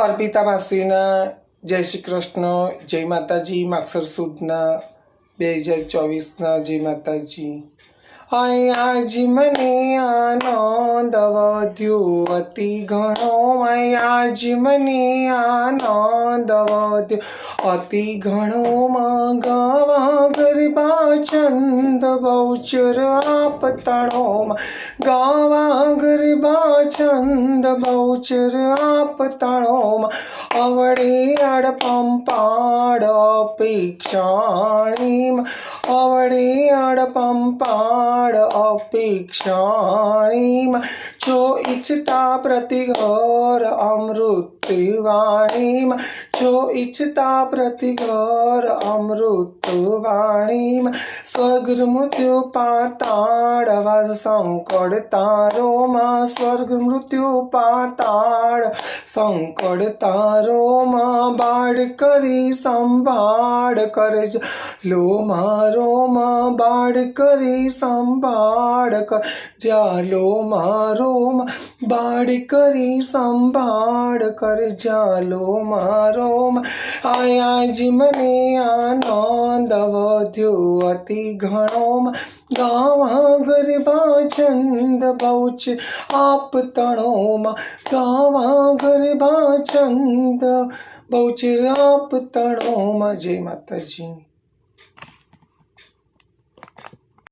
અર્પિતા માસીના જય શ્રી કૃષ્ણ, જય માતાજી. માગસર સુદના 2024ના જય માતાજી. આજ મને આનંદ વધ્યો અતિ ઘણો, આજ મને આનંદ વધ્યો અતિ ઘણો. ગાવા ગરબા છંદ બહુચર આપતાણોમાં, ગાવા ગરબા છંદ બહુચર આપતાણોમાં. અવળે અડપંપાડ અપેક્ષાણીમાં, અવળે અડપંપાડ અપેક્ષાણીમાં. જો ઈચ્છતા પ્રતિઘર અમૃતવાણીમાં, જો ઈચ્છતા પ્રતિઘર અમૃતવાણીમાં. સ્વર્ગ મૃત્યુ પાતાળ વાસ સંકળ તારોમાં, સ્વર્ગ મૃત્યુ પાતાળ સંકળ તારોમાં. બાળ કરી સંભાળ કરજ લો મારોમાં, બાળ કરી સંભાળ કર જાલો મારોમાં, બાળ કરી સંભાળ કર જાલો મારોમાં. આજ મને આનંદ વધ્યો અતિ ઘણોમાં, ગાવા ગરબા છંદ બહુચ આપતણોમાં, ગાવા ગરબા છંદ બહુચર આપતણોમાં. જય માતાજી.